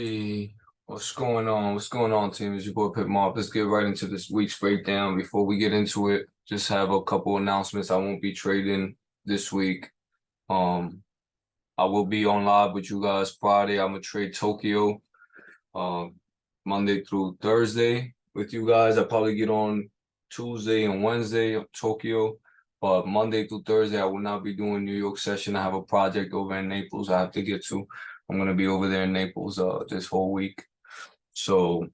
Hey, what's going on? What's going on, team? It's your boy Pip Mob. Let's get right into this week's breakdown. Before we get into it, just have a couple announcements. I won't be trading this week. Um, I will be on live with you guys Friday. I'm gonna trade Tokyo, um, Monday through Thursday with you guys. I probably get on Tuesday and Wednesday of Tokyo, but Monday through Thursday I will not be doing New York session. I have a project over in Naples I have to get to. I'm gonna be over there in Naples this whole week. So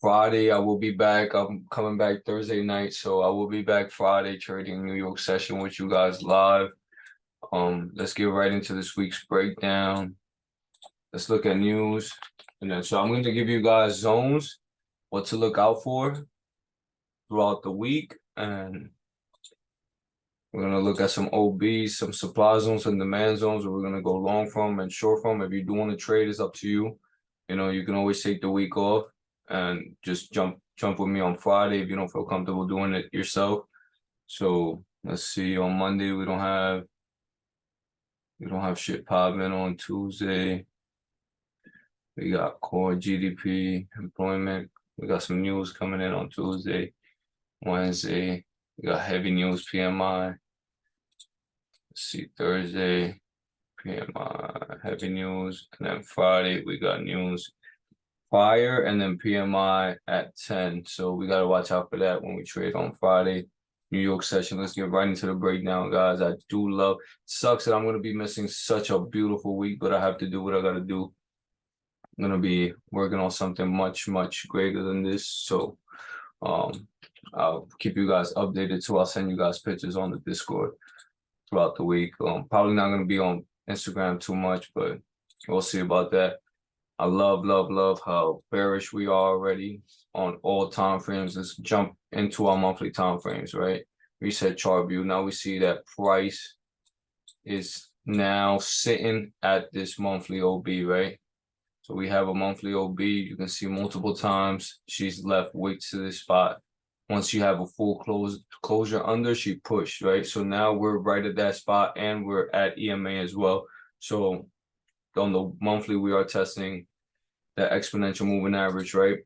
Friday I will be back. I'm coming back Thursday night, so I will be back Friday trading New York session with you guys live. Let's get right into this week's breakdown. Let's look at news. And then so I'm going to give you guys zones, what to look out for throughout the week. And we're going to look at some OBs, some supply zones and demand zones where we're going to go long from and short from. If you do want to trade, it's up to you. You know, you can always take the week off and just jump with me on Friday if you don't feel comfortable doing it yourself. So let's see, on Monday we don't have shit popping. On Tuesday we got core GDP, employment. We got some news coming in on Tuesday. Wednesday we got heavy news, PMI. Let's see, Thursday PMI, heavy news, and then Friday we got news prior and then PMI at 10. So we got to watch out for that when we trade on Friday. New York session. Let's get right into the breakdown, guys. I do love, sucks that I'm going to be missing such a beautiful week, but I have to do what I got to do. I'm going to be working on something much, much greater than this. So I'll keep you guys updated too. I'll send you guys pictures on the Discord throughout the week. Probably not going to be on Instagram too much, but we'll see about that. I love how bearish we are already on all time frames. Let's jump into our monthly time frames, right? Reset chart view. Now we see that price is now sitting at this monthly OB, right? So we have a monthly OB. You can see multiple times she's left wicks to this spot. Once you have a full closure under, she pushed, right? So now we're right at that spot and we're at EMA as well. So on the monthly, we are testing that exponential moving average, right?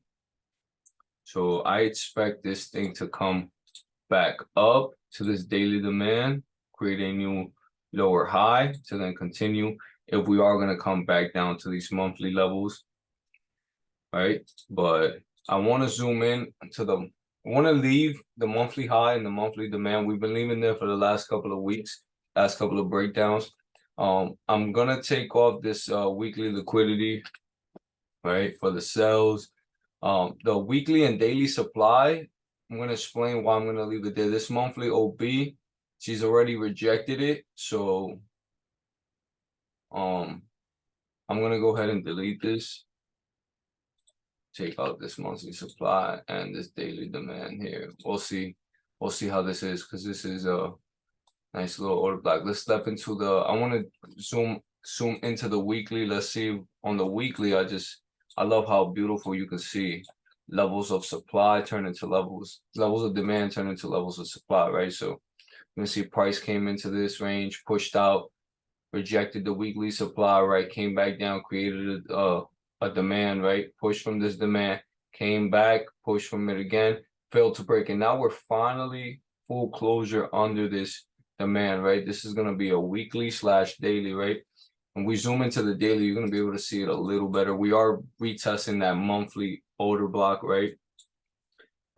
So I expect this thing to come back up to this daily demand, create a new lower high to then continue if we are going to come back down to these monthly levels, right? But I want to zoom in to I want to leave the monthly high and the monthly demand. We've been leaving there for the last couple of weeks, last couple of breakdowns. I'm going to take off this weekly liquidity, right, for the cells. The weekly and daily supply, I'm going to explain why I'm going to leave it there. This monthly OB, she's already rejected it. So I'm going to go ahead and delete this. Take out this monthly supply and this daily demand here. We'll see how this is, because this is a nice little order block. Let's step into I want to zoom into the weekly. Let's see on the weekly. I love how beautiful you can see levels of supply turn into levels of demand turn into levels of supply, right? So you can see price came into this range, pushed out, rejected the weekly supply, right? Came back down, created a demand, right? Pushed from this demand, came back, pushed from it again, failed to break. And now we're finally full closure under this demand, right? This is going to be a weekly / daily, right? When we zoom into the daily, you're going to be able to see it a little better. We are retesting that monthly order block, right?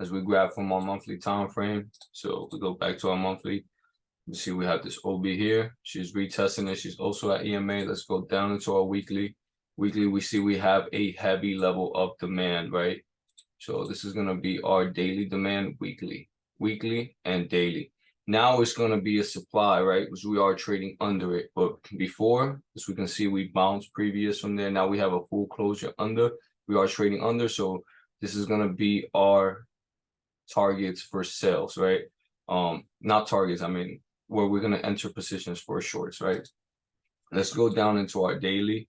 As we grab from our monthly time frame. So we go back to our monthly. You see we have this OB here. She's retesting it. She's also at EMA. Let's go down into our weekly. Weekly, we see we have a heavy level of demand, right? So this is going to be our daily demand weekly and daily. Now it's going to be a supply, right? Because we are trading under it. But before, as we can see, we bounced previous from there. Now we have a full closure under. We are trading under. So this is going to be our targets for sales, right? Not targets, I mean, where we're going to enter positions for shorts, right? Let's go down into our daily.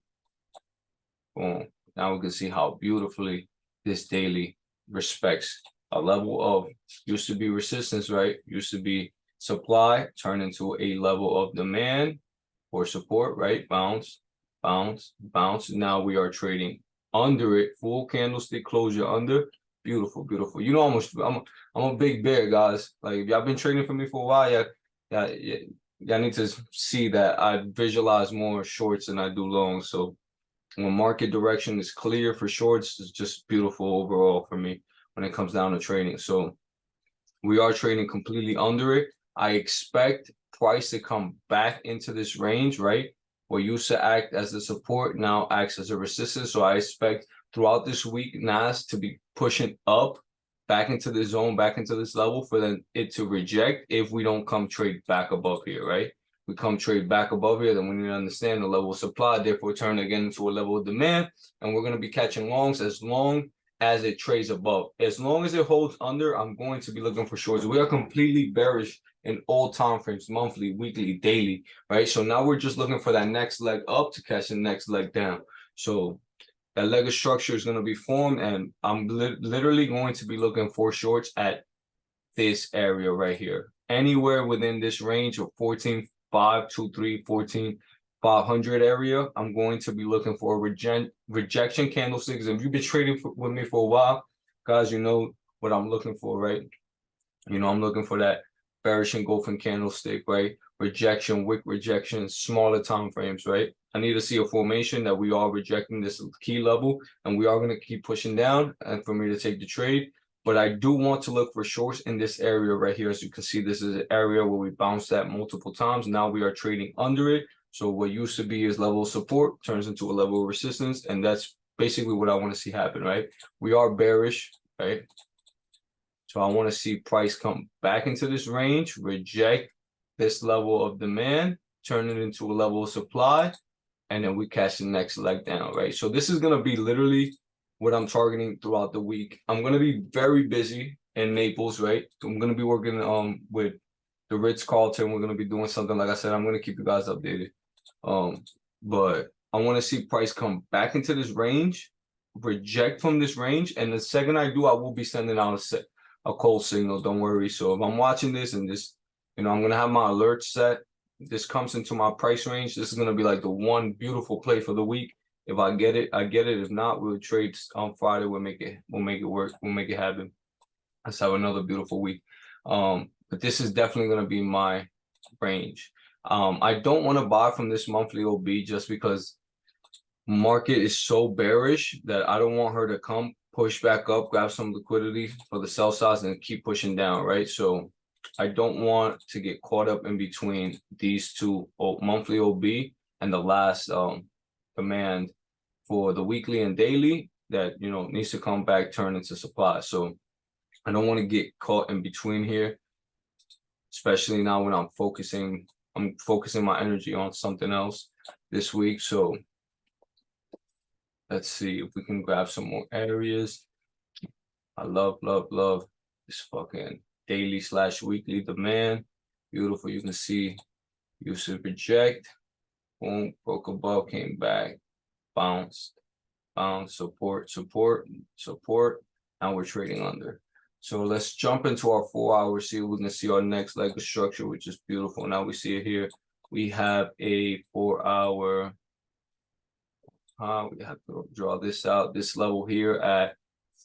Boom. Now we can see how beautifully this daily respects a level of, used to be resistance, right? Used to be supply, turn into a level of demand or support, right? Bounce. bounce, bounce. Now we are trading under it, full candlestick closure under. Beautiful, beautiful. You know, I'm a big bear, guys. Like, if y'all been trading for me for a while, y'all need to see that I visualize more shorts than I do longs. So when market direction is clear for shorts, it's just beautiful overall for me when it comes down to trading. So we are trading completely under it. I expect price to come back into this range, right? What used to act as the support now acts as a resistance. So I expect throughout this week, NAS to be pushing up back into the zone, back into this level for then it to reject if we don't come trade back above here, right? We come trade back above here, then we need to understand the level of supply, therefore turn again into a level of demand. And we're going to be catching longs as long as it trades above. As long as it holds under, I'm going to be looking for shorts. We are completely bearish in all time frames, monthly, weekly, daily, right? So now we're just looking for that next leg up to catch the next leg down. So that leg of structure is going to be formed, and I'm literally going to be looking for shorts at this area right here. Anywhere within this range of 14,523, 14,500 area, I'm going to be looking for a rejection candlesticks. If you've been trading with me for a while, guys, you know what I'm looking for, right? You know, I'm looking for that bearish engulfing candlestick, right? Rejection, wick rejection, smaller time frames, right? I need to see a formation that we are rejecting this key level, and we are going to keep pushing down and for me to take the trade. But I do want to look for shorts in this area right here. As you can see, this is an area where we bounced at multiple times. Now we are trading under it. So what used to be is level of support turns into a level of resistance. And that's basically what I want to see happen, right? We are bearish, right? So I want to see price come back into this range, reject this level of demand, turn it into a level of supply, and then we catch the next leg down, right? So this is going to be literally what I'm targeting throughout the week. I'm going to be very busy in Naples, right? I'm going to be working with the Ritz-Carlton. We're going to be doing something. Like I said, I'm going to keep you guys updated. But I want to see price come back into this range, reject from this range, and the second I do, I will be sending out a cold signal. Don't worry. So if I'm watching this and this, you know, I'm going to have my alerts set. This comes into my price range. This is going to be like the one beautiful play for the week. If I get it, I get it. If not, we'll trade on Friday. We'll make it work. We'll make it happen. Let's have another beautiful week. But this is definitely going to be my range. I don't want to buy from this monthly OB just because market is so bearish that I don't want her to come push back up, grab some liquidity for the sell size and keep pushing down, right? So I don't want to get caught up in between these two monthly OB and the last demand for the weekly and daily that, you know, needs to come back, turn into supply. So I don't want to get caught in between here, especially now when I'm focusing my energy on something else this week. So let's see if we can grab some more areas. I love this fucking daily / weekly demand. Beautiful. You can see used to reject. Boom, broke above, came back, bounced, support. Now we're trading under. So let's jump into our 4 hours, see if we can see our next leg of structure, which is beautiful. Now we see it here. We have a 4 hour. We have to draw this out, this level here at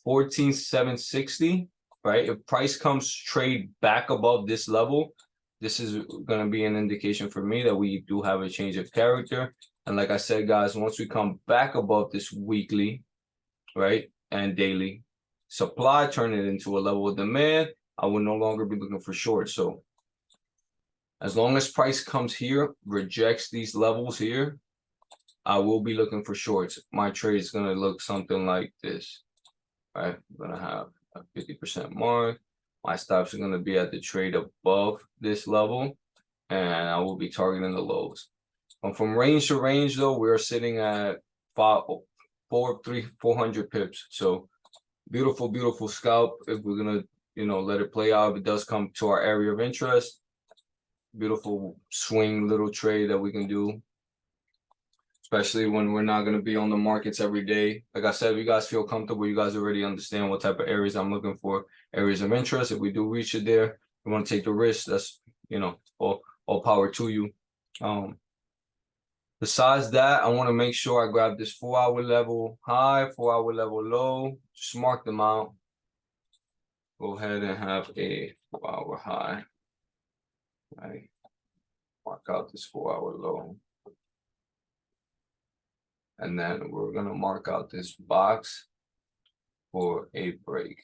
14,760, right? If price comes trade back above this level, this is going to be an indication for me that we do have a change of character. And like I said, guys, once we come back above this weekly, right, and daily supply, turn it into a level of demand, I will no longer be looking for shorts. So as long as price comes here, rejects these levels here, I will be looking for shorts. My trade is going to look something like this, right? I'm going to have a 50% mark. My stops are going to be at the trade above this level, and I will be targeting the lows. From range to range, though, we're sitting at 400 pips. So beautiful, beautiful scalp. If we're going to, you know, let it play out, if it does come to our area of interest, beautiful swing little trade that we can do, especially when we're not going to be on the markets every day. Like I said, if you guys feel comfortable, you guys already understand what type of areas I'm looking for, areas of interest. If we do reach it there, we want to take the risk. That's, you know, all power to you. Besides that, I want to make sure I grab this 4-hour level high, 4-hour level low, just mark them out. Go ahead and have a 4-hour high, right? Mark out this 4-hour low. And then we're going to mark out this box for a break.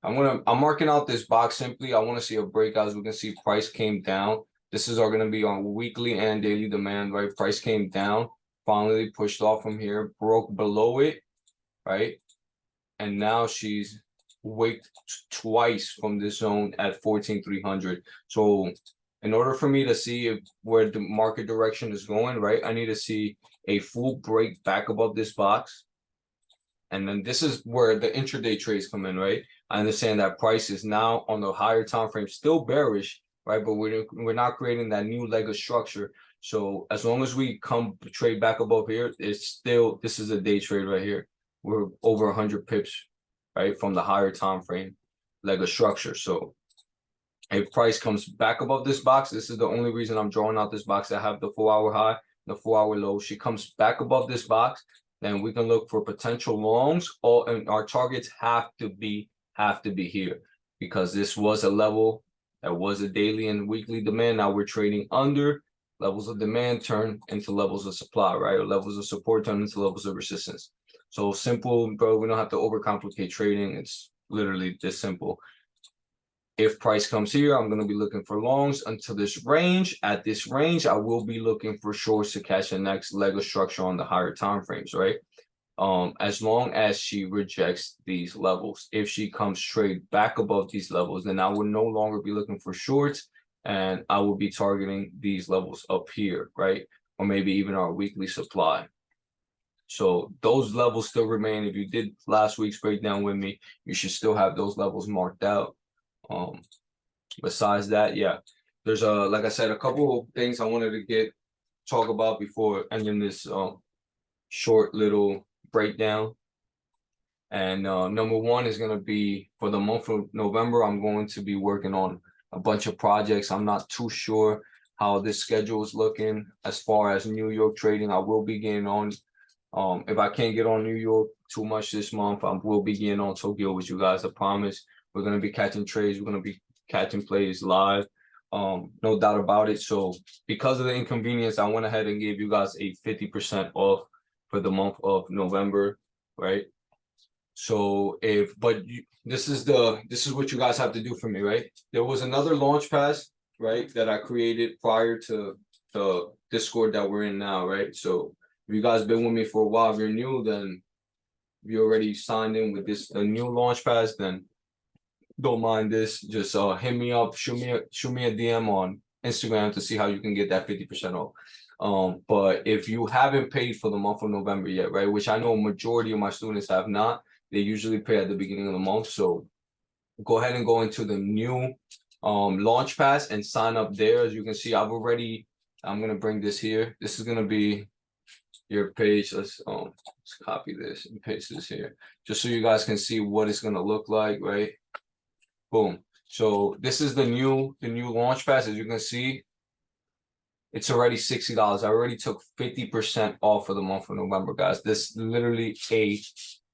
I'm marking out this box simply. I want to see a breakout. As we can see, price came down. This is going to be on weekly and daily demand, right? Price came down, finally pushed off from here, broke below it, right? And now she's wicked twice from this zone at 14,300. So in order for me to see where the market direction is going, right, I need to see a full break back above this box. And then this is where the intraday trades come in, right? I understand that price is now on the higher time frame, still bearish, right? But we're not creating that new leg of structure. So as long as we come trade back above here, it's still, this is a day trade right here. We're over 100 pips, right, from the higher time frame leg of structure. So if price comes back above this box, this is the only reason I'm drawing out this box. I have the 4-hour high, the 4-hour low. She comes back above this box, then we can look for potential longs. And our targets have to be here, because this was a level that was a daily and weekly demand. Now we're trading under levels of demand turn into levels of supply, right? Or levels of support turn into levels of resistance. So simple, bro. We don't have to overcomplicate trading. It's literally this simple. If price comes here, I'm going to be looking for longs until this range. At this range, I will be looking for shorts to catch the next leg of structure on the higher time frames, right? As long as she rejects these levels. If she comes straight back above these levels, then I will no longer be looking for shorts, and I will be targeting these levels up here, right? Or maybe even our weekly supply. So those levels still remain. If you did last week's breakdown with me, you should still have those levels marked out. Besides that, yeah, there's like I said, a couple of things I wanted to talk about before ending this short little breakdown. And number one is going to be for the month of November. I'm going to be working on a bunch of projects. I'm not too sure how this schedule is looking as far as New York trading. I will be getting on. If I can't get on New York too much this month, I will be getting on Tokyo with you guys. I promise. We're going to be catching trades. We're going to be catching plays live. No doubt about it. So because of the inconvenience, I went ahead and gave you guys a 50% off for the month of November, right? So this is what you guys have to do for me, right? There was another launch pass, right, that I created prior to the Discord that we're in now, right? So if you guys been with me for a while, if you're new, then if you already signed in with a new launch pass, then don't mind this. Just hit me up, shoot me a DM on Instagram to see how you can get that 50% off. But if you haven't paid for the month of November yet, right, which I know a majority of my students have not, they usually pay at the beginning of the month. So go ahead and go into the new launch pass and sign up there. As you can see, I'm gonna bring this here. This is gonna be your page. Let's copy this and paste this here, just so you guys can see what it's gonna look like, right? Boom. So this is the new launch pass. As you can see, it's already $60. I already took 50% off for the month of November, guys. This literally a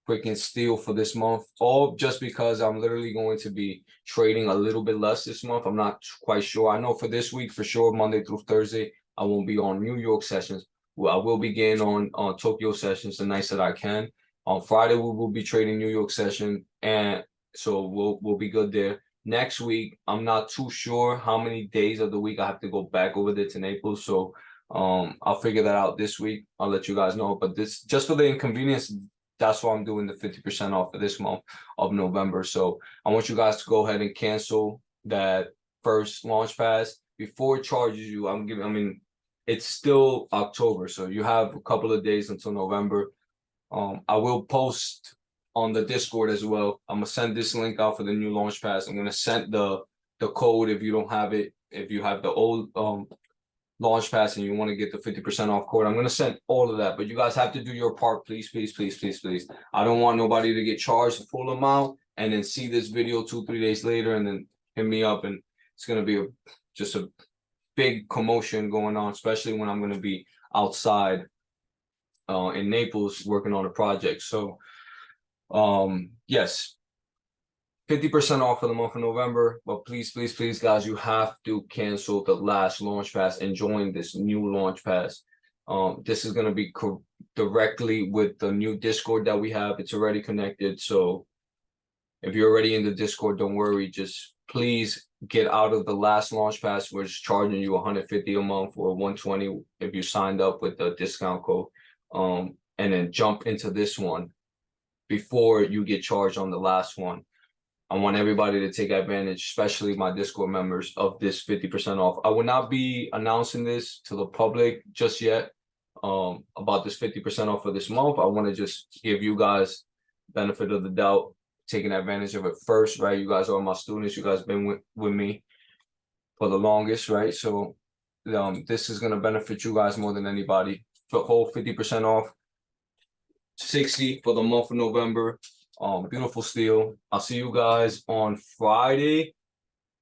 freaking steal for this month. All just because I'm literally going to be trading a little bit less this month. I'm not quite sure. I know for this week, for sure, Monday through Thursday, I won't be on New York sessions. Well, I will be getting on Tokyo sessions the nights that I can. On Friday, we will be trading New York session, and so we'll be good there. Next week, I'm not too sure how many days of the week I have to go back over there to Naples. So I'll figure that out this week. I'll let you guys know. But this, just for the inconvenience, that's why I'm doing the 50% off for this month of November. So I want you guys to go ahead and cancel that first launch pass before it charges you. It's still October, so you have a couple of days until November. I will post on the Discord as well. I'm gonna send this link out for the new launch pass. I'm gonna send the code if you don't have it. If you have the old launch pass and you want to get the 50% off code, I'm gonna send all of that. But you guys have to do your part, please, please, please, please, please. I don't want nobody to get charged the full amount and then see this video 2-3 days later and then hit me up, and it's gonna be just a big commotion going on, especially when I'm gonna be outside in Naples working on a project. So yes, 50% off for the month of November, but please, please, please, guys, you have to cancel the last launch pass and join this new launch pass. This is going to be directly with the new Discord that we have. It's already connected. So if you're already in the Discord, don't worry. Just please get out of the last launch pass. We're just charging you $150 a month or $120 if you signed up with the discount code. And then jump into this one before you get charged on the last one. I want everybody to take advantage, especially my Discord members, of this 50% off. I will not be announcing this to the public just yet about this 50% off for this month. I want to just give you guys benefit of the doubt, taking advantage of it first, right? You guys are my students. You guys been with me for the longest, right? So this is going to benefit you guys more than anybody. The whole 50% off, 60 for the month of November. Beautiful steel. I'll see you guys on Friday.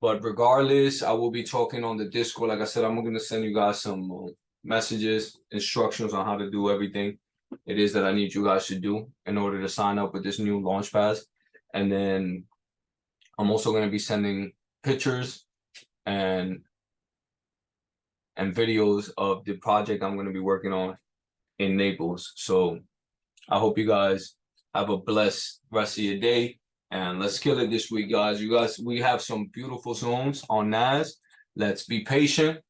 But regardless, I will be talking on the Discord. Like I said, I'm going to send you guys some messages, instructions on how to do everything it is that I need you guys to do in order to sign up with this new launch pass. And then I'm also going to be sending pictures and videos of the project I'm going to be working on in Naples. So I hope you guys have a blessed rest of your day, and let's kill it this week, guys. You guys, we have some beautiful zones on NAS. Let's be patient.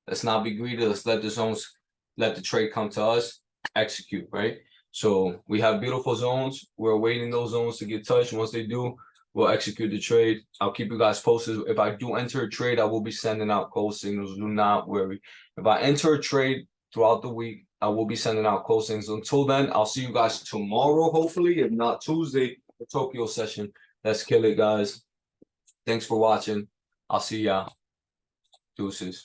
Let's not be greedy. Let's let the zones, let the trade come to us, execute, right? So we have beautiful zones. We're awaiting those zones to get touched. Once they do, we'll execute the trade. I'll keep you guys posted. If I do enter a trade, I will be sending out code signals. Do not worry. If I enter a trade throughout the week, I will be sending out code signals. Until then, I'll see you guys tomorrow, hopefully, if not Tuesday, the Tokyo session. Let's kill it, guys. Thanks for watching. I'll see y'all. Deuces.